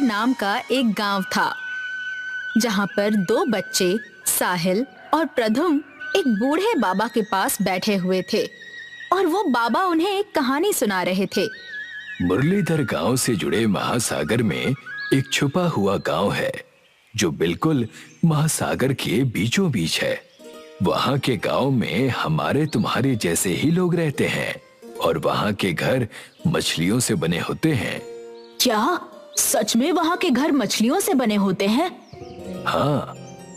नाम का एक गांव था, जहां पर दो बच्चे साहिल और प्रधुम एक बूढ़े बाबा के पास बैठे हुए थे और वो बाबा उन्हें एक कहानी सुना रहे थे। मुरलीधर गांव से जुड़े महासागर में एक छुपा हुआ गांव है जो बिल्कुल महासागर के बीचों बीच है। वहां के गांव में हमारे तुम्हारे जैसे ही लोग रहते हैं और वहां के घर मछलियों से बने होते हैं। क्या सच में वहां के घर मछलियों से बने होते हैं? हाँ,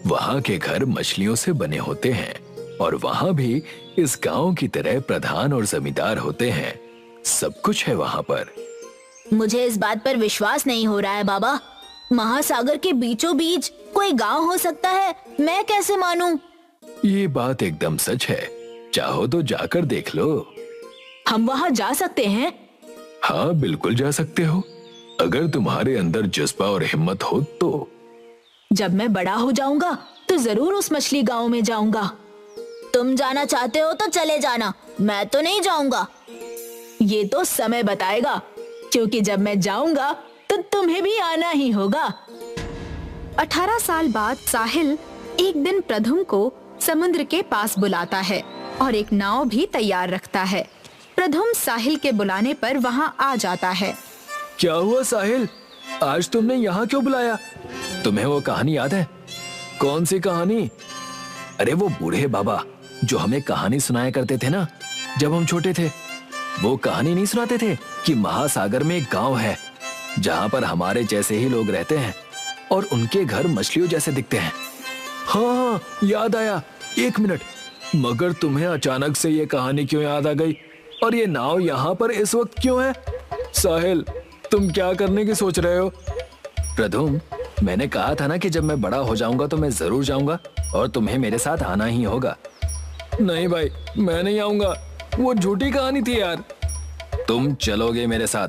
वहां के घर मछलियों से बने होते हैं और वहां भी इस गांव की तरह प्रधान और जमींदार होते हैं। सब कुछ है वहां पर। मुझे इस बात पर विश्वास नहीं हो रहा है बाबा। महासागर के बीचों बीच कोई गांव हो सकता है? मैं कैसे मानूं? ये बात एकदम सच है। चाहो तो जाकर देख लो। हम वहां जा सकते हैं? हाँ, बिल्कुल जा सकते हो, अगर तुम्हारे अंदर जज्बा और हिम्मत हो तो। जब मैं बड़ा हो जाऊंगा तो जरूर उस मछली गांव में जाऊंगा। तुम जाना चाहते हो तो चले जाना, मैं तो नहीं जाऊंगा। ये तो समय बताएगा, क्योंकि जब मैं जाऊंगा तो तुम्हें भी आना ही होगा। 18 साल बाद साहिल एक दिन प्रधुम को समुद्र के पास बुलाता है और एक नाव भी तैयार रखता है। प्रधुम साहिल के बुलाने पर वहां आ जाता है। क्या हुआ साहिल, आज तुमने यहाँ क्यों बुलाया? तुम्हें वो कहानी याद है? कौन सी कहानी? अरे वो बूढ़े बाबा जो हमें कहानी सुनाया करते थे ना जब हम छोटे थे। वो कहानी नहीं सुनाते थे कि महासागर में एक गांव है जहां पर हमारे जैसे ही लोग रहते हैं और उनके घर मछलियों जैसे दिखते हैं। हाँ, याद आया। एक मिनट, मगर तुम्हें अचानक से ये कहानी क्यों याद आ गई और ये नाव यहाँ पर इस वक्त क्यों है? साहिल, तुम क्या करने की सोच रहे हो? प्रधुम, मैंने कहा था ना कि जब मैं बड़ा हो जाऊंगा तो मैं जरूर जाऊंगा और तुम्हें मेरे साथ आना ही होगा। नहीं भाई, मैं नहीं आऊंगा, वो झूठी कहानी थी यार। तुम चलोगे मेरे साथ,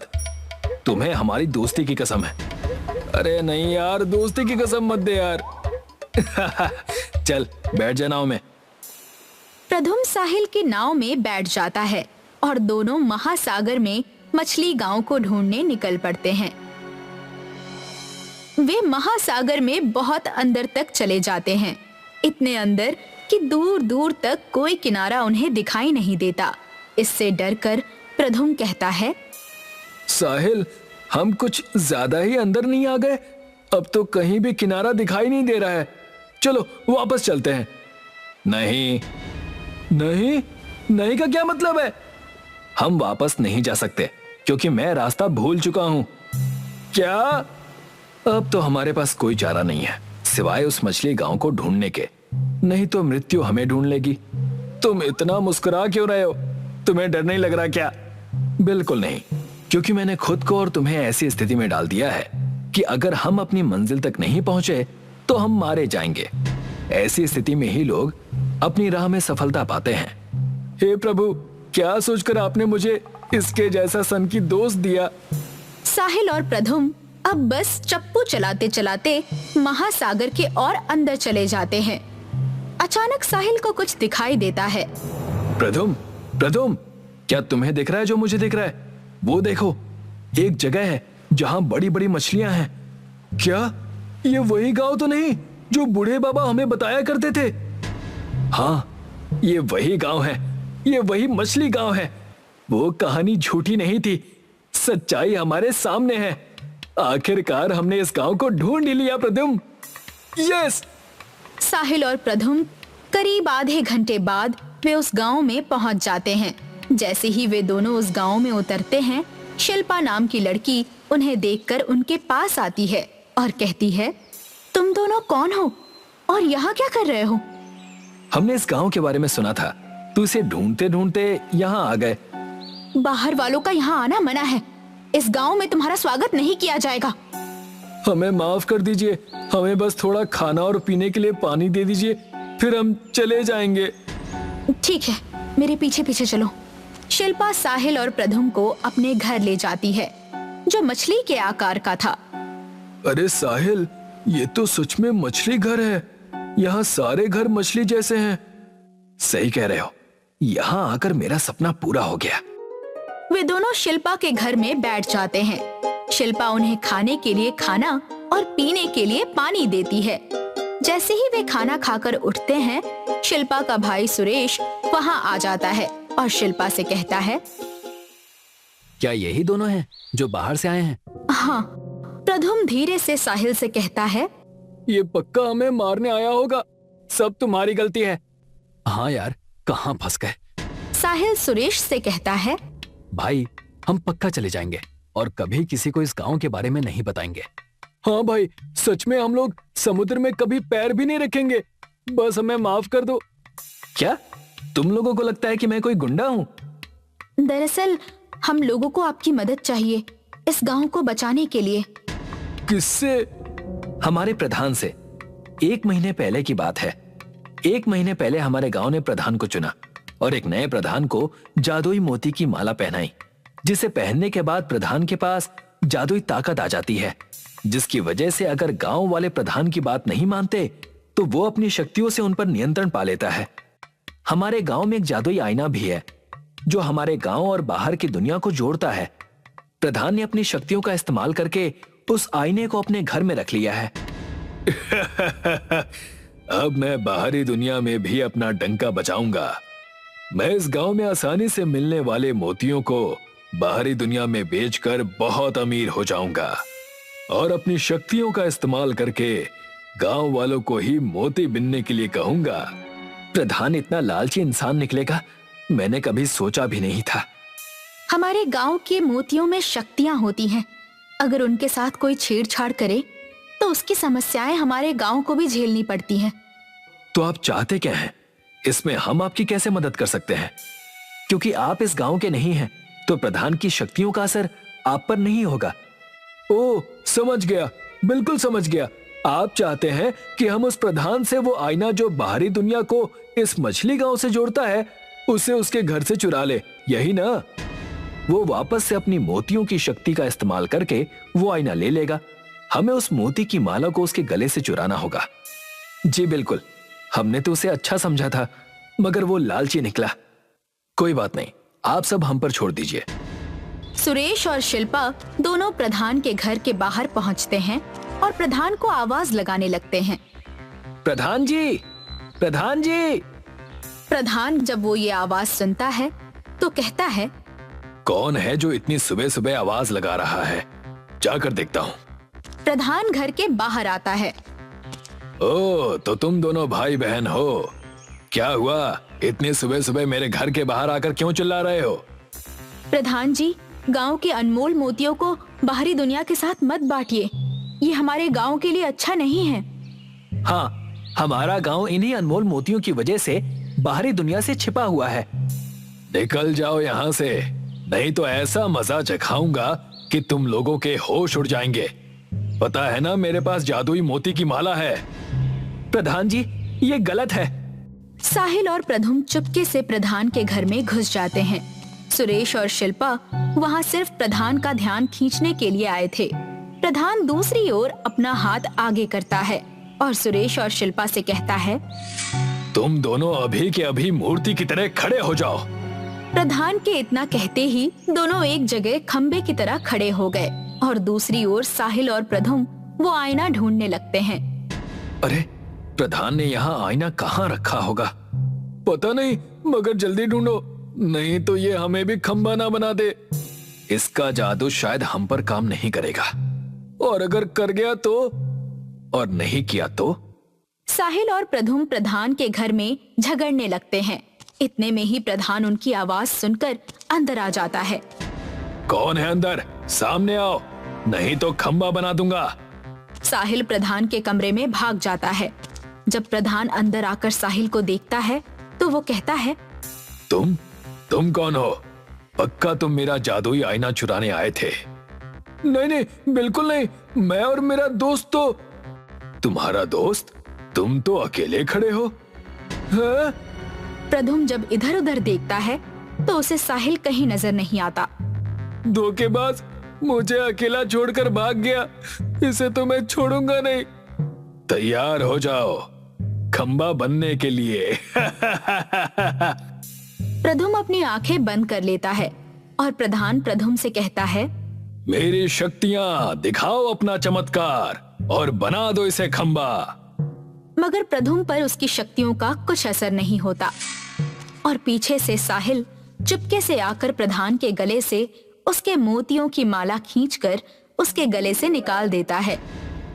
तुम्हें हमारी दोस्ती की कसम है। अरे नहीं यार, दोस्ती की कसम मत दे यार। चल बैठ जा नाव में। प्रधुम साहिल की नाव में बैठ जाता है और दोनों महासागर में मछली गांव को ढूंढने निकल पड़ते हैं। वे महासागर में बहुत अंदर तक चले जाते हैं, इतने अंदर कि दूर दूर तक कोई किनारा उन्हें दिखाई नहीं देता। इससे डरकर प्रधुम कहता है, साहिल, हम कुछ ज्यादा ही अंदर नहीं आ गए? अब तो कहीं भी किनारा दिखाई नहीं दे रहा है। चलो वापस चलते हैं। नहीं नहीं, नहीं का क्या मतलब है? हम वापस नहीं जा सकते क्योंकि मैं रास्ता भूल चुका हूं। क्या? अब तो हमारे पास कोई चारा नहीं है सिवाय उस मछली गांव को ढूंढने के, नहीं तो मृत्यु हमें ढूंढ लेगी। तुम इतना मुस्कुरा क्यों रहे हो? तुम्हें डर नहीं लग रहा क्या? बिल्कुल नहीं, क्योंकि मैंने खुद को और तुम्हें ऐसी स्थिति में डाल दिया है कि अगर हम अपनी मंजिल तक नहीं पहुंचे तो हम मारे जाएंगे। ऐसी स्थिति में ही लोग अपनी राह में सफलता पाते हैं। हे प्रभु, क्या सोचकर आपने मुझे इसके जैसा सन की दोस्त दिया? साहिल और प्रधुम अब बस चप्पू चलाते चलाते महासागर के और अंदर चले जाते हैं। अचानक साहिल को कुछ दिखाई देता है। प्रधुम, प्रधुम, क्या तुम्हें दिख रहा है जो मुझे दिख रहा है? वो देखो, एक जगह है जहां बड़ी बड़ी मछलियां हैं। क्या ये वही गांव तो नहीं जो बूढ़े बाबा हमें बताया करते थे? हाँ, ये वही गांव है, ये वही मछली गांव है। वो कहानी झूठी नहीं थी, सच्चाई हमारे सामने है। आखिरकार हमने इस गांव को ढूंढ ही लिया प्रधुम। यस! साहिल और प्रधुम करीब आधे घंटे बाद वे उस गांव में पहुंच जाते हैं। जैसे ही वे दोनों उस गांव में उतरते हैं, शिल्पा नाम की लड़की उन्हें देखकर उनके पास आती है और कहती है, तुम दोनों कौन हो और यहाँ क्या कर रहे हो? हमने इस गांव के बारे में सुना था, तू इसे ढूंढते ढूंढते यहाँ आ गए। बाहर वालों का यहाँ आना मना है। इस गांव में तुम्हारा स्वागत नहीं किया जाएगा। हमें माफ कर दीजिए, हमें बस थोड़ा खाना और पीने के लिए पानी दे दीजिए, फिर हम चले जाएंगे। ठीक है, मेरे पीछे पीछे चलो। शिल्पा साहिल और प्रधुम को अपने घर ले जाती है, जो मछली के आकार का था। अरे साहिल, ये तो सच में मछली घर है। यहाँ सारे घर मछली जैसे हैं। सही कह रहे हो, यहाँ आकर मेरा सपना पूरा हो गया। वे दोनों शिल्पा के घर में बैठ जाते हैं। शिल्पा उन्हें खाने के लिए खाना और पीने के लिए पानी देती है। जैसे ही वे खाना खाकर उठते हैं, शिल्पा का भाई सुरेश वहाँ आ जाता है और शिल्पा से कहता है, क्या यही दोनों हैं जो बाहर से आए हैं? हाँ। प्रधुम धीरे से साहिल से कहता है, ये पक्का हमें मारने आया होगा, सब तुम्हारी गलती है। हाँ यार, कहाँ फंस गए। साहिल सुरेश से कहता है, भाई हम पक्का चले जाएंगे और कभी किसी को इस गांव के बारे में नहीं बताएंगे। हाँ भाई, सच में हम लोग समुद्र में कभी पैर भी नहीं रखेंगे, बस हमें माफ कर दो। क्या तुम लोगों को लगता है कि मैं कोई गुंडा हूँ? दरअसल हम लोगों को आपकी मदद चाहिए इस गांव को बचाने के लिए। किससे? हमारे प्रधान से। 1 महीने पहले की बात है। 1 महीने पहले हमारे गांव ने प्रधान को चुना और एक नए प्रधान को जादुई मोती की माला पहनाई, जिसे पहनने के बाद प्रधान के पास जादुई ताकत आ जाती है, जिसकी वजह से अगर गांव वाले प्रधान की बात नहीं मानते तो वो अपनी शक्तियों से उन पर नियंत्रण पा लेता है। हमारे गांव में एक जादुई आईना भी है जो हमारे गांव और बाहर की दुनिया को जोड़ता है। प्रधान ने अपनी शक्तियों का इस्तेमाल करके उस आईने को अपने घर में रख लिया है। अब मैं बाहरी दुनिया में भी अपना डंका बजाऊंगा। मैं इस गांव में आसानी से मिलने वाले मोतियों को बाहरी दुनिया में बेचकर बहुत अमीर हो जाऊंगा और अपनी शक्तियों का इस्तेमाल करके गांव वालों को ही मोती बिनने के लिए कहूंगा। प्रधान इतना लालची इंसान निकलेगा, मैंने कभी सोचा भी नहीं था। हमारे गांव के मोतियों में शक्तियां होती हैं। अगर उनके साथ कोई छेड़छाड़ करे तो उसकी समस्याएं हमारे गांव को भी झेलनी पड़ती हैं। तो आप चाहते क्या हैं? इसमें हम आपकी कैसे मदद कर सकते हैं? क्योंकि आप इस गांव के नहीं हैं, तो प्रधान की शक्तियों का असर आप पर नहीं होगा। ओह, समझ गया, बिल्कुल समझ गया। आप चाहते हैं कि हम उस प्रधान से वो आईना जो बाहरी दुनिया को इस मछली गांव से जोड़ता है, उसे उसके घर से चुरा ले, यही ना? वो वापस से अपनी मोतियों की शक्ति का इस्तेमाल करके वो आईना ले लेगा। हमें उस मोती की माला को उसके गले से चुराना होगा। जी बिल्कुल, हमने तो उसे अच्छा समझा था, मगर वो लालची निकला। कोई बात नहीं, आप सब हम पर छोड़ दीजिए। सुरेश और शिल्पा दोनों प्रधान के घर के बाहर पहुंचते हैं और प्रधान को आवाज लगाने लगते हैं। प्रधान जी, प्रधान जी। प्रधान जब वो ये आवाज सुनता है तो कहता है, कौन है जो इतनी सुबह सुबह आवाज लगा रहा है? जाकर देखता हूँ। प्रधान घर के बाहर आता है। ओह, तो तुम दोनों भाई बहन हो। क्या हुआ, इतनी सुबह सुबह मेरे घर के बाहर आकर क्यों चिल्ला रहे हो? प्रधान जी, गांव के अनमोल मोतियों को बाहरी दुनिया के साथ मत बांटिए, ये हमारे गांव के लिए अच्छा नहीं है। हाँ, हमारा गांव इन्हीं अनमोल मोतियों की वजह से बाहरी दुनिया से छिपा हुआ है। निकल जाओ यहाँ से, नहीं तो ऐसा मजा चखाऊंगा कि तुम लोगों के होश उड़ जाएंगे। पता है ना, मेरे पास जादुई मोती की माला है। प्रधान जी, ये गलत है। साहिल और प्रधुम चुपके से प्रधान के घर में घुस जाते हैं। सुरेश और शिल्पा वहाँ सिर्फ प्रधान का ध्यान खींचने के लिए आए थे। प्रधान दूसरी ओर अपना हाथ आगे करता है और सुरेश और शिल्पा से कहता है, तुम दोनों अभी के अभी मूर्ति की तरह खड़े हो जाओ। प्रधान के इतना कहते ही दोनों एक जगह खंबे की तरह खड़े हो गए और दूसरी ओर साहिल और प्रधुम वो आईना ढूंढने लगते हैं। अरे, प्रधान ने यहाँ आईना कहाँ रखा होगा? पता नहीं, मगर जल्दी ढूंढो, नहीं तो ये हमें भी खंबा ना बना दे। इसका जादू शायद हम पर काम नहीं करेगा, और अगर कर गया तो, और नहीं किया तो? साहिल और प्रधुम प्रधान के घर में झगड़ने लगते हैं। इतने में ही प्रधान उनकी आवाज सुनकर अंदर आ जाता है। कौन है अंदर? सामने आओ, नहीं तो खंबा बना दूंगा। साहिल प्रधान के कमरे में भाग जाता है। जब प्रधान अंदर आकर साहिल को देखता है तो वो कहता है, तुम कौन हो? पक्का तुम मेरा जादुई आईना चुराने आए थे। नहीं नहीं, बिल्कुल नहीं, मैं और मेरा दोस्त तो। तुम्हारा दोस्त? तुम तो अकेले खड़े हो। हाँ? प्रधुम जब इधर उधर देखता है तो उसे साहिल कहीं नजर नहीं आता। धोखेबाज, मुझे अकेला छोड़कर भाग गया, इसे तो मैं छोड़ूंगा नहीं। तैयार हो जाओ खंबा बनने के लिए। प्रधुम अपनी आंखें बंद कर लेता है और प्रधान प्रधुम से कहता है, मेरी शक्तियां, दिखाओ अपना चमत्कार और बना दो इसे खंबा। मगर प्रधुम पर उसकी शक्तियों का कुछ असर नहीं होता और पीछे से साहिल चुपके से आकर प्रधान के गले से उसके मोतियों की माला खींचकर उसके गले से निकाल देता है।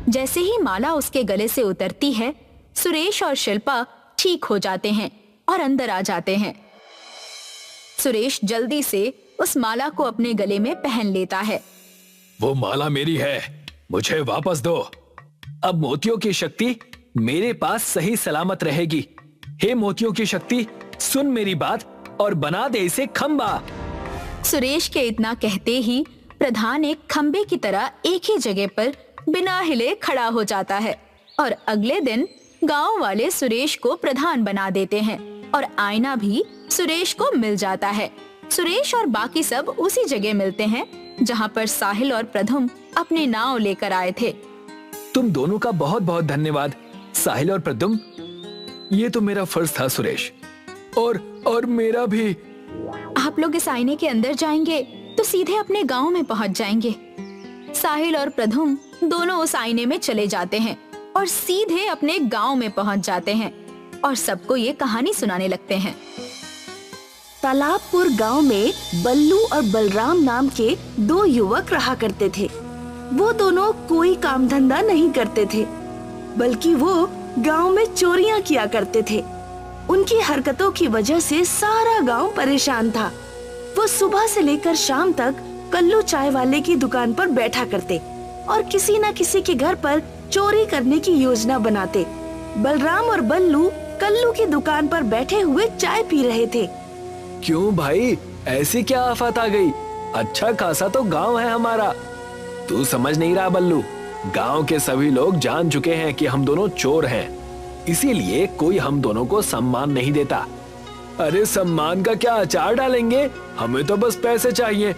जैसे ही माला उसके गले से उतरती है, सुरेश और शिल्पा ठीक हो जाते हैं और अंदर आ जाते हैं। सुरेश जल्दी से उस माला को अपने गले में पहन लेता है। वो माला मेरी है, मुझे वापस दो। अब मोतियों की शक्ति मेरे पास सही सलामत रहेगी। हे मोतियों की शक्ति, सुन मेरी बात और बना दे इसे खंबा। सुरेश के इतना कहते ही प्रधान एक खंबे की तरह एक ही जगह पर बिना हिले खड़ा हो जाता है और अगले दिन गांव वाले सुरेश को प्रधान बना देते हैं और आईना भी सुरेश को मिल जाता है। सुरेश और बाकी सब उसी जगह मिलते हैं जहां पर साहिल और प्रधुम अपने नाव लेकर आए थे। तुम दोनों का बहुत बहुत धन्यवाद साहिल और प्रधुम। ये तो मेरा फर्ज था सुरेश, और मेरा भी। आप लोग इस आईने के अंदर जाएंगे तो सीधे अपने गांव में पहुंच जाएंगे। साहिल और प्रधुम दोनों उस आईने में चले जाते हैं और सीधे अपने गांव में पहुंच जाते हैं और सबको ये कहानी सुनाने लगते हैं। तालाबपुर गांव में बल्लू और बलराम नाम के दो युवक रहा करते थे। वो दोनों कोई काम धंधा नहीं करते थे, बल्कि वो गांव में चोरियां किया करते थे। उनकी हरकतों की वजह से सारा गांव परेशान था। वो सुबह से लेकर शाम तक कल्लू चाय वाले की दुकान पर बैठा करते और किसी न किसी के घर पर चोरी करने की योजना बनाते। बलराम और बल्लू कल्लू की दुकान पर बैठे हुए चाय पी रहे थे। क्यों भाई, ऐसी क्या आफत आ गई? अच्छा खासा तो गांव है हमारा। तू समझ नहीं रहा बल्लू, गांव के सभी लोग जान चुके हैं कि हम दोनों चोर हैं, इसीलिए कोई हम दोनों को सम्मान नहीं देता। अरे सम्मान का क्या अचार डालेंगे, हमें तो बस पैसे चाहिए।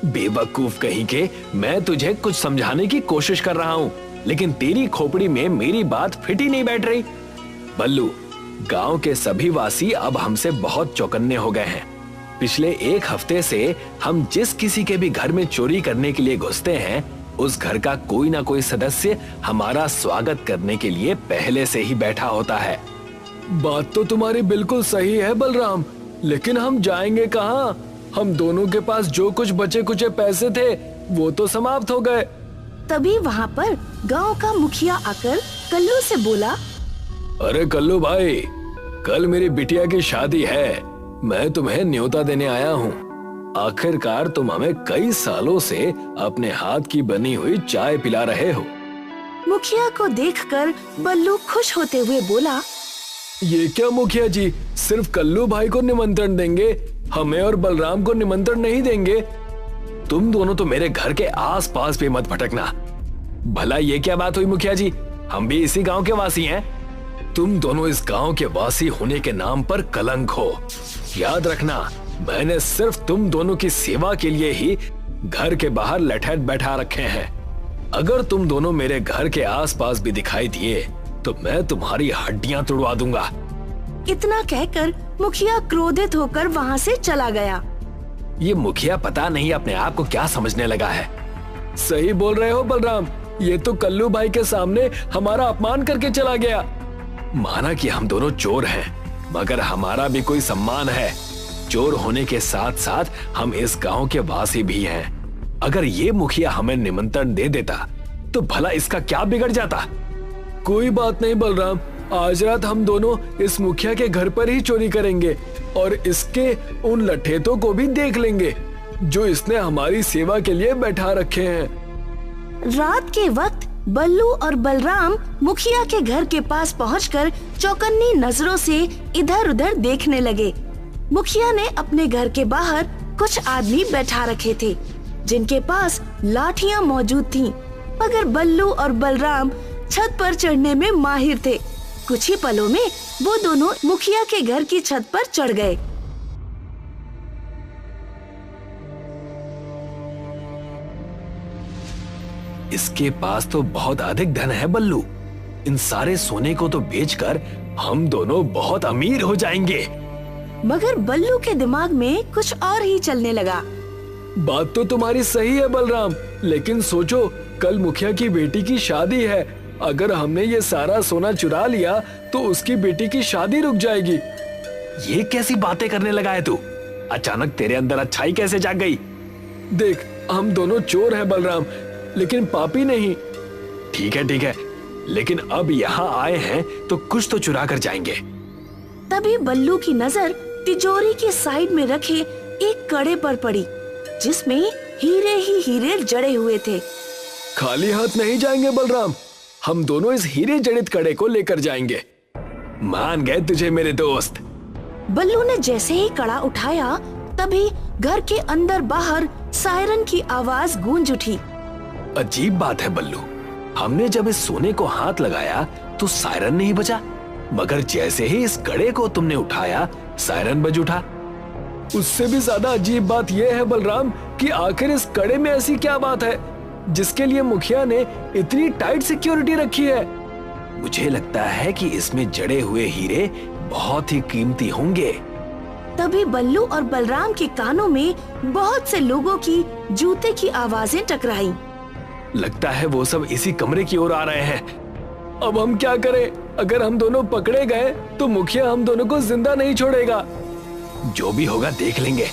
बेवकूफ कहीं के, मैं तुझे कुछ समझाने की कोशिश कर रहा हूँ, लेकिन तेरी खोपड़ी में मेरी बात फिट ही नहीं बैठ रही। बल्लू, गांव के सभी वासी अब हमसे बहुत चौकन्ने हो गए हैं। पिछले एक हफ्ते से हम जिस किसी के भी घर में चोरी करने के लिए घुसते हैं, उस घर का कोई ना कोई सदस्य हमारा स्वागत करने के लिए पहले से ही बैठा होता है। बात तो तुम्हारी बिल्कुल सही है बलराम, लेकिन हम जाएंगे कहाँ? हम दोनों के पास जो कुछ बचे कुचे पैसे थे वो तो समाप्त हो गए। तभी वहाँ पर गांव का मुखिया आकर कल्लू से बोला, अरे कल्लू भाई, कल मेरी बिटिया की शादी है, मैं तुम्हें न्योता देने आया हूँ। आखिरकार तुम हमें कई सालों से अपने हाथ की बनी हुई चाय पिला रहे हो। मुखिया को देखकर बल्लू खुश होते हुए बोला, ये क्या मुखिया जी, सिर्फ कल्लू भाई को निमंत्रण देंगे, हमें और बलराम को निमंत्रण नहीं देंगे? तुम दोनों तो मेरे घर के आसपास भी मत भटकना। भला ये क्या बात हुई मुखिया जी, हम भी इसी गांव के वासी हैं। तुम दोनों इस गांव के वासी होने के नाम पर कलंक हो। याद रखना, मैंने सिर्फ तुम दोनों की सेवा के लिए ही घर के बाहर लठैत बैठा रखे हैं। अगर तुम दोनों मेरे घर के आसपास भी दिखाई दिए तो मैं तुम्हारी हड्डियां तुड़वा दूंगा। इतना कहकर मुखिया क्रोधित होकर वहाँ से चला गया। ये मुखिया पता नहीं अपने आप को क्या समझने लगा है। सही बोल रहे हो बलराम, ये तो कल्लू भाई के सामने हमारा अपमान करके चला गया। माना कि हम दोनों चोर हैं, मगर हमारा भी कोई सम्मान है। चोर होने के साथ साथ हम इस गांव के वासी भी हैं। अगर ये मुखिया हमें निमंत्रण दे देता तो भला इसका क्या बिगड़ जाता? कोई बात नहीं बलराम, आज रात हम दोनों इस मुखिया के घर पर ही चोरी करेंगे और इसके उन लठेतों को भी देख लेंगे जो इसने हमारी सेवा के लिए बैठा रखे हैं। रात के वक्त बल्लू और बलराम मुखिया के घर के पास पहुंचकर चौकन्नी नजरों से इधर उधर देखने लगे। मुखिया ने अपने घर के बाहर कुछ आदमी बैठा रखे थे जिनके पास लाठियां मौजूद थीं, मगर बल्लू और बलराम छत पर चढ़ने में माहिर थे। कुछ ही पलों में वो दोनों मुखिया के घर की छत पर चढ़ गए। इसके पास तो बहुत अधिक धन है बल्लू, इन सारे सोने को तो बेचकर हम दोनों बहुत अमीर हो जाएंगे। मगर बल्लू के दिमाग में कुछ और ही चलने लगा। बात तो तुम्हारी सही है बलराम, लेकिन सोचो कल मुखिया की बेटी की शादी है। अगर हमने ये सारा सोना चुरा लिया तो उसकी बेटी की शादी रुक जाएगी। ये कैसी बातें करने लगा है तू? अचानक तेरे अंदर अच्छाई कैसे जाग गई? देख, हम दोनों चोर हैं बलराम, लेकिन पापी नहीं। ठीक है, लेकिन अब यहाँ आए हैं तो कुछ तो चुरा कर जाएंगे। तभी बल्लू की नजर तिजोरी के साइड में रखे एक कड़े पर पड़ी, जिसमें हीरे ही हीरे जड़े हुए थे। खाली हाथ नहीं जाएंगे बलराम, हम दोनों इस हीरे जड़ित कड़े को लेकर जाएंगे। मान गए तुझे मेरे दोस्त। बल्लू ने जैसे ही कड़ा उठाया, तभी घर के अंदर बाहर सायरन की आवाज गूंज उठी। अजीब बात है बल्लू, हमने जब इस सोने को हाथ लगाया तो सायरन नहीं बजा, मगर जैसे ही इस कड़े को तुमने उठाया सायरन बज उठा। उससे भी ज्यादा अजीब बात यह है बलराम कि आखिर इस कड़े में ऐसी क्या बात है जिसके लिए मुखिया ने इतनी टाइट सिक्योरिटी रखी है। मुझे लगता है कि इसमें जड़े हुए हीरे बहुत ही कीमती होंगे। तभी बल्लू और बलराम के कानों में बहुत से लोगों की जूते की आवाजें टकराई। लगता है वो सब इसी कमरे की ओर आ रहे हैं। अब हम क्या करें? अगर हम दोनों पकड़े गए तो मुखिया हम दोनों को जिंदा नहीं छोड़ेगा। जो भी होगा देख लेंगे,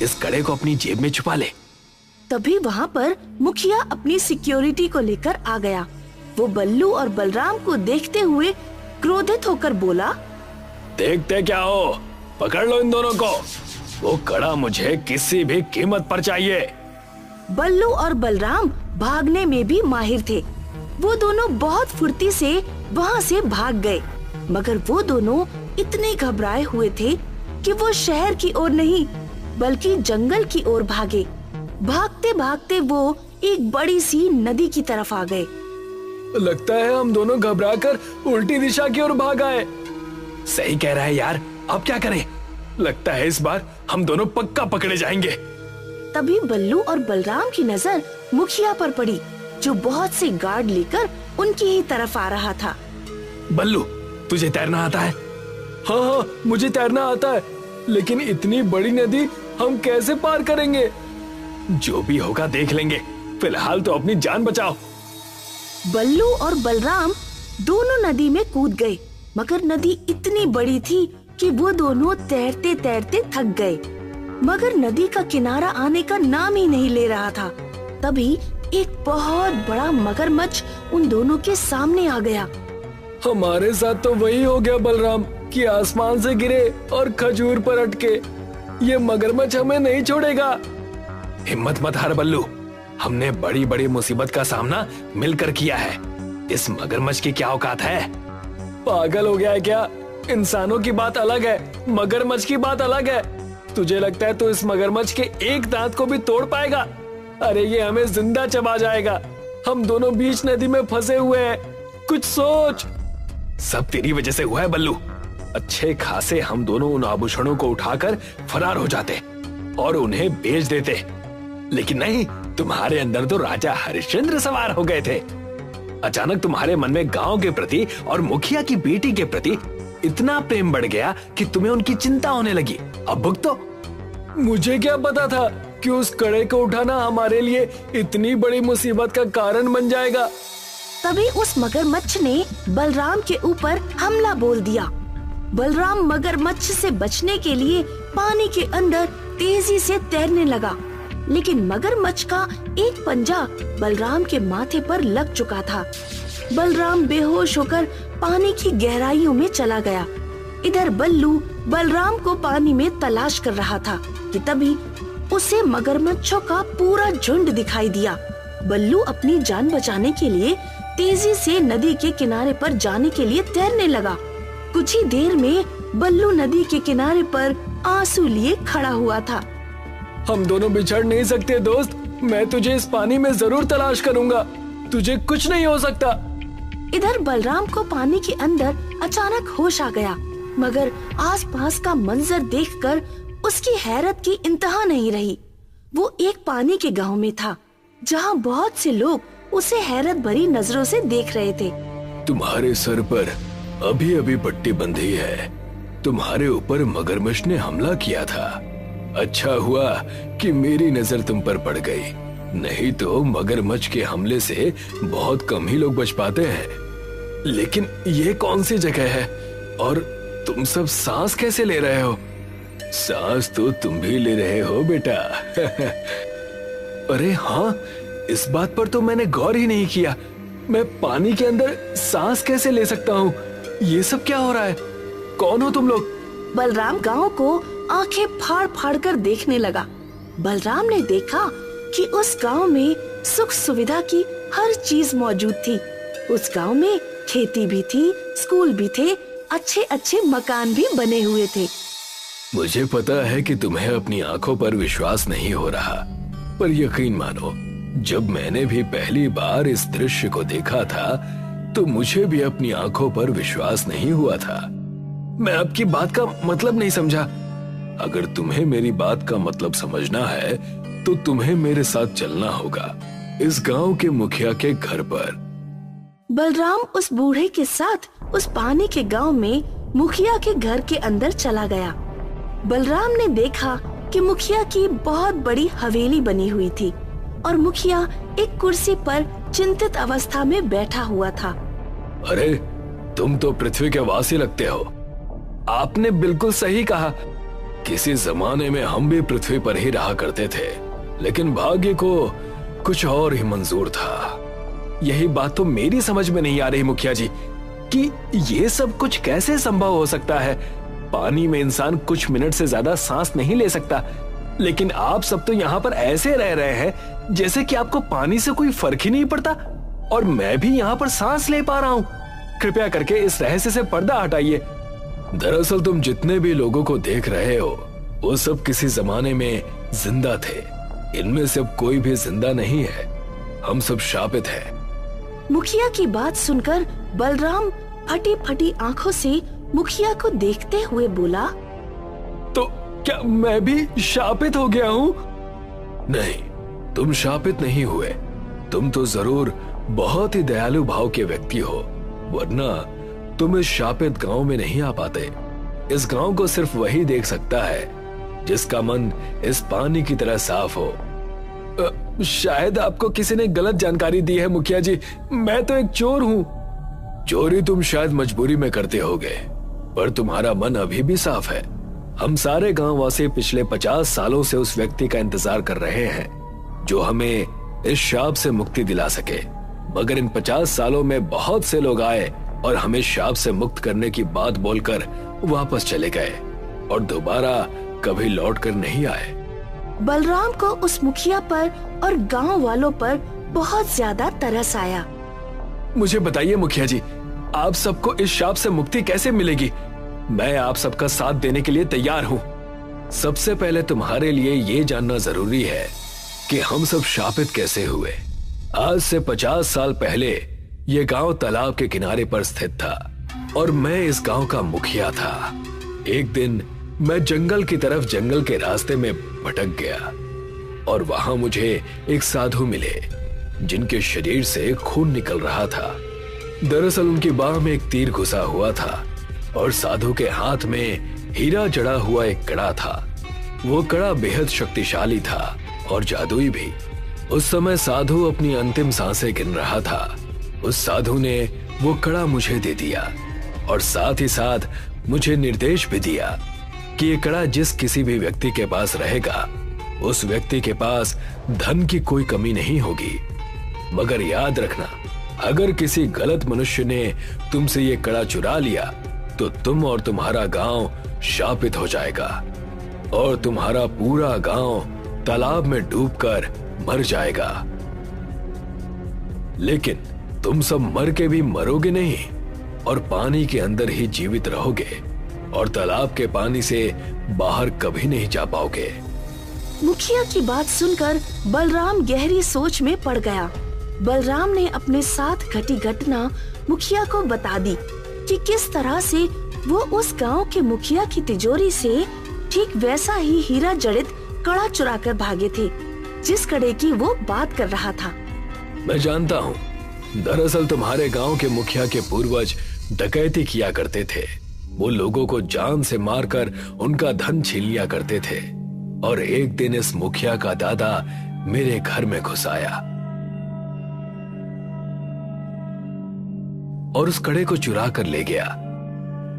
इस कड़े को अपनी जेब में छुपा ले। तभी वहाँ पर मुखिया अपनी सिक्योरिटी को लेकर आ गया। वो बल्लू और बलराम को देखते हुए क्रोधित होकर बोला, देखते क्या हो, पकड़ लो इन दोनों को। वो कड़ा मुझे किसी भी कीमत पर चाहिए। बल्लू और बलराम भागने में भी माहिर थे। वो दोनों बहुत फुर्ती से वहाँ से भाग गए, मगर वो दोनों इतने घबराए हुए थे कि वो शहर की ओर नहीं बल्कि जंगल की ओर भागे। भागते भागते वो एक बड़ी सी नदी की तरफ आ गए। लगता है हम दोनों घबराकर उल्टी दिशा की ओर भाग आए। सही कह रहा है यार, अब क्या करें? लगता है इस बार हम दोनों पक्का पकड़े जाएंगे। तभी बल्लू और बलराम की नजर मुखिया पर पड़ी, जो बहुत से गार्ड लेकर उनकी ही तरफ आ रहा था। बल्लू, तुझे तैरना आता है? हाँ, मुझे तैरना आता है, लेकिन इतनी बड़ी नदी हम कैसे पार करेंगे? जो भी होगा देख लेंगे, फिलहाल तो अपनी जान बचाओ। बल्लू और बलराम दोनों नदी में कूद गए, मगर नदी इतनी बड़ी थी कि वो दोनों तैरते तैरते थक गए, मगर नदी का किनारा आने का नाम ही नहीं ले रहा था। तभी एक बहुत बड़ा मगरमच्छ उन दोनों के सामने आ गया। हमारे साथ तो वही हो गया बलराम कि आसमान से गिरे और खजूर पर अटके। ये मगरमच्छ हमें नहीं छोड़ेगा। हिम्मत मत हार बल्लू, हमने बड़ी बड़ी मुसीबत का सामना मिलकर किया है। इस मगरमच्छ की क्या औकात है? पागल हो गया है क्या? इंसानों की बात अलग है, मगरमच्छ की बात अलग है। तुझे लगता है तो इस मगरमच्छ के एक दांत को भी तोड़ पाएगा? अरे ये हमें जिंदा चबा जाएगा। हम दोनों बीच नदी में फंसे हुए हैं, कुछ सोच। सब तेरी वजह से हुआ है बल्लू। अच्छे खासे हम दोनों उन आभूषणों को उठाकर फरार हो जाते और उन्हें बेच देते, लेकिन नहीं, तुम्हारे अंदर तो राजा हरिश्चंद्र सवार हो गए थे। अचानक तुम्हारे मन में गांव के प्रति और मुखिया की बेटी के प्रति इतना प्रेम बढ़ गया कि तुम्हें उनकी चिंता होने लगी। अब भुगतो। मुझे क्या पता था कि उस कड़े को उठाना हमारे लिए इतनी बड़ी मुसीबत का कारण बन जाएगा। तभी उस मगरमच्छ ने बलराम के ऊपर हमला बोल दिया। बलराम मगरमच्छ से बचने के लिए पानी के अंदर तेजी से तैरने लगा, लेकिन मगरमच्छ का एक पंजा बलराम के माथे पर लग चुका था। बलराम बेहोश होकर पानी की गहराइयों में चला गया। इधर बल्लू बलराम को पानी में तलाश कर रहा था कि तभी उसे मगरमच्छों का पूरा झुंड दिखाई दिया। बल्लू अपनी जान बचाने के लिए तेजी से नदी के किनारे पर जाने के लिए तैरने लगा। कुछ ही देर में बल्लू नदी के किनारे पर आंसू लिए खड़ा हुआ था। हम दोनों बिछड़ नहीं सकते दोस्त, मैं तुझे इस पानी में जरूर तलाश करूंगा, तुझे कुछ नहीं हो सकता। इधर बलराम को पानी के अंदर अचानक होश आ गया, मगर आसपास का मंजर देखकर उसकी हैरत की इंतहा नहीं रही। वो एक पानी के गांव में था, जहां बहुत से लोग उसे हैरत भरी नजरों से देख रहे थे। तुम्हारे सर पर अभी अभी पट्टी बंधी है, तुम्हारे ऊपर मगरमच्छ ने हमला किया था। अच्छा हुआ कि मेरी नजर तुम पर पड़ गई, नहीं तो मगरमच्छ के हमले से बहुत कम ही लोग बच पाते हैं। लेकिन ये कौन सी जगह है और तुम सब सांस कैसे ले रहे हो? सांस तो तुम भी ले रहे हो बेटा। अरे हाँ, इस बात पर तो मैंने गौर ही नहीं किया। मैं पानी के अंदर सांस कैसे ले सकता हूँ? ये सब क्या हो रहा है? कौन हो तुम लोग? बलराम गांव को आंखें फाड़ फाड़ कर देखने लगा। बलराम ने देखा कि उस गांव में सुख सुविधा की हर चीज मौजूद थी। उस गांव में खेती भी थी, स्कूल भी थे, अच्छे अच्छे मकान भी बने हुए थे। मुझे पता है कि तुम्हें अपनी आंखों पर विश्वास नहीं हो रहा, पर यकीन मानो, जब मैंने भी पहली बार इस दृश्य को देखा था तो मुझे भी अपनी आंखों पर विश्वास नहीं हुआ था। मैं आपकी बात का मतलब नहीं समझा। अगर तुम्हें मेरी बात का मतलब समझना है तो तुम्हें मेरे साथ चलना होगा इस गांव के मुखिया के घर पर। बलराम उस बूढ़े के साथ उस पानी के गांव में मुखिया के घर के अंदर चला गया। बलराम ने देखा कि मुखिया की बहुत बड़ी हवेली बनी हुई थी और मुखिया एक कुर्सी पर चिंतित अवस्था में बैठा हुआ था। अरे, तुम तो पृथ्वी के वासी लगते हो। आपने बिल्कुल सही कहा। किसी जमाने में हम भी पृथ्वी पर ही रहा करते थे, लेकिन भाग्य को कुछ और ही मंजूर था। यही बात तो मेरी समझ में नहीं आ रही मुखिया जी कि ये सब कुछ कैसे संभव हो सकता है। पानी में इंसान कुछ मिनट से ज्यादा सांस नहीं ले सकता, लेकिन आप सब तो यहाँ पर ऐसे रह रहे हैं जैसे कि आपको पानी से कोई फर्क ही नहीं पड़ता, और मैं भी यहाँ पर सांस ले पा रहा हूँ। कृपया करके इस रहस्य से पर्दा हटाइए। दरअसल तुम जितने भी लोगों को देख रहे हो वो सब किसी जमाने में जिंदा थे। इनमें से अब कोई भी जिंदा नहीं है। हम सब शापित हैं। मुखिया की बात सुनकर बलराम फटी फटी आंखों से मुखिया को देखते हुए बोला, तो क्या मैं भी शापित हो गया हूँ? नहीं, तुम शापित नहीं हुए। तुम तो जरूर बहुत ही दयालु भाव के व्यक्ति हो, वरना तुम इस शापित गांव में नहीं आ पाते। इस गांव को सिर्फ वही देख सकता है जिसका मन इस पानी की तरह साफ हो। शायद आपको किसी ने गलत जानकारी दी है मुखिया जी। मैं तो एक चोर हूँ। चोरी तुम शायद मजबूरी में करते होगे, पर तुम्हारा मन अभी भी साफ है। हम सारे गांव वासी पिछले 50 सालों से उस व्यक्ति का इंतजार कर रहे हैं जो हमें इस शाप से मुक्ति दिला सके, मगर इन 50 सालों में बहुत से लोग आए और हमें शाप से मुक्त करने की बात बोलकर वापस चले गए और दोबारा कभी लौट कर नहीं आए। बलराम को उस मुखिया पर और गांव वालों पर बहुत ज्यादा तरस आया। मुझे बताइए मुखिया जी, आप सबको इस शाप से मुक्ति कैसे मिलेगी? मैं आप सबका साथ देने के लिए तैयार हूँ। सबसे पहले तुम्हारे लिए ये जानना जरूरी है कि हम सब शापित कैसे हुए। आज से 50 साल पहले ये गांव तालाब के किनारे पर स्थित था और मैं इस गांव का मुखिया था। एक दिन मैं जंगल की तरफ जंगल के रास्ते में भटक गया और वहां मुझे एक साधु मिले जिनके शरीर से खून निकल रहा था। दरअसल उनकी बाह में एक तीर घुसा हुआ था और साधु के हाथ में हीरा जड़ा हुआ एक कड़ा था। वो कड़ा बेहद शक्तिशाली था और जादुई भी। उस समय साधु अपनी अंतिम सांसें गिन रहा था। उस साधु ने वो कड़ा मुझे दे दिया और साथ ही साथ मुझे निर्देश भी दिया कि ये कड़ा जिस किसी भी व्यक्ति के पास रहेगा उस व्यक्ति के पास धन की कोई कमी नहीं होगी। मगर याद रखना, अगर किसी गलत मनुष्य ने तुमसे ये कड़ा चुरा लिया तो तुम और तुम्हारा गांव शापित हो जाएगा और तुम्हारा पूरा गांव तालाब में डूबकर मर जाएगा। लेकिन तुम सब मर के भी मरोगे नहीं और पानी के अंदर ही जीवित रहोगे और तालाब के पानी से बाहर कभी नहीं जा पाओगे। मुखिया की बात सुनकर बलराम गहरी सोच में पड़ गया। बलराम ने अपने साथ घटी घटना मुखिया को बता दी कि किस तरह से वो उस गांव के मुखिया की तिजोरी से ठीक वैसा ही हीरा जड़ित कड़ा चुरा कर भागे थे जिस कड़े की वो बात कर रहा था। मैं जानता हूँ, दरअसल तुम्हारे गांव के मुखिया के पूर्वज डकैती किया करते थे। वो लोगों को जान से मारकर उनका धन छीन लिया करते थे। और एक दिन इस मुखिया का दादा मेरे घर में घुस आया और उस कड़े को चुरा कर ले गया।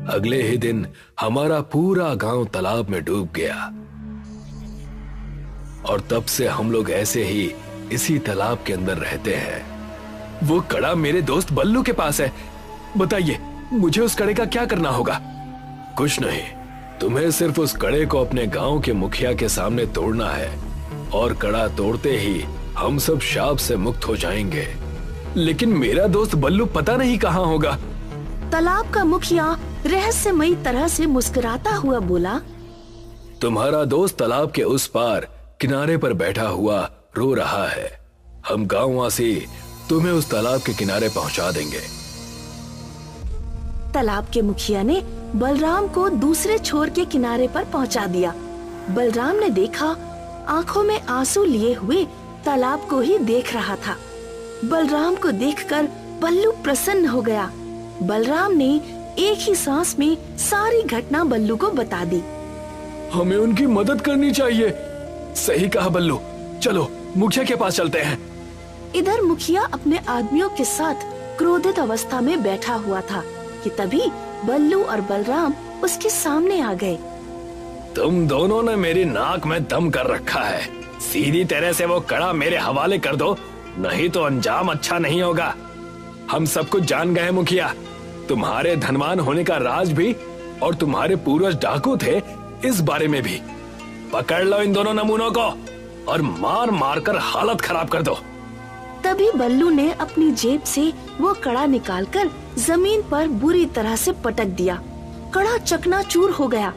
अगले ही दिन हमारा पूरा गांव तालाब में डूब गया और तब से हम लोग ऐसे ही इसी तालाब के अंदर रहते हैं। वो कड़ा मेरे दोस्त बल्लू के पास है। बताइए, मुझे उस कड़े का क्या करना होगा? कुछ नहीं, तुम्हें सिर्फ उस कड़े को अपने गांव के मुखिया के सामने तोड़ना है और कड़ा तोड़ते ही हम सब शाप से मुक्त हो जाएंगे। लेकिन मेरा दोस्त बल्लू पता नहीं कहाँ होगा। तालाब का मुखिया रहस्यमयी तरह से मुस्कुराता हुआ बोला, तुम्हारा दोस्त तालाब के उस पार किनारे पर बैठा हुआ रो रहा है। हम गांववासी तुम्हें उस तालाब के किनारे पहुंचा देंगे। तालाब के मुखिया ने बलराम को दूसरे छोर के किनारे पर पहुंचा दिया। बलराम ने देखा, आंखों में आंसू लिए हुए तालाब को ही देख रहा था। बलराम को देखकर बल्लू प्रसन्न हो गया। बलराम ने एक ही सांस में सारी घटना बल्लू को बता दी। हमें उनकी मदद करनी चाहिए। सही कहा बल्लू, चलो मुखिया के पास चलते हैं। इधर मुखिया अपने आदमियों के साथ क्रोधित अवस्था में बैठा हुआ था कि तभी बल्लू और बलराम उसके सामने आ गए। तुम दोनों ने मेरी नाक में दम कर रखा है। सीधी तरह से वो कड़ा मेरे हवाले कर दो, नहीं तो अंजाम अच्छा नहीं होगा। हम सब कुछ जान गए मुखिया, तुम्हारे धनवान होने का राज भी और तुम्हारे पूर्वज डाकू थे इस बारे में भी। पकड़ लो इन दोनों नमूनों को और मार मार कर हालत खराब कर दो। तभी बल्लू ने अपनी जेब से वो कड़ा निकालकर जमीन पर बुरी तरह से पटक दिया। कड़ा चकनाचूर हो गया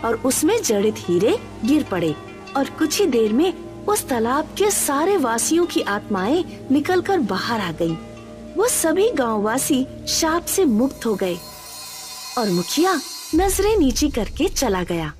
और उसमें जड़ित हीरे गिर पड़े और कुछ ही देर में उस तालाब के सारे वासियों की आत्माएं निकलकर बाहर आ गईं। वो सभी गांववासी शाप से मुक्त हो गए और मुखिया नजरें नीची करके चला गया।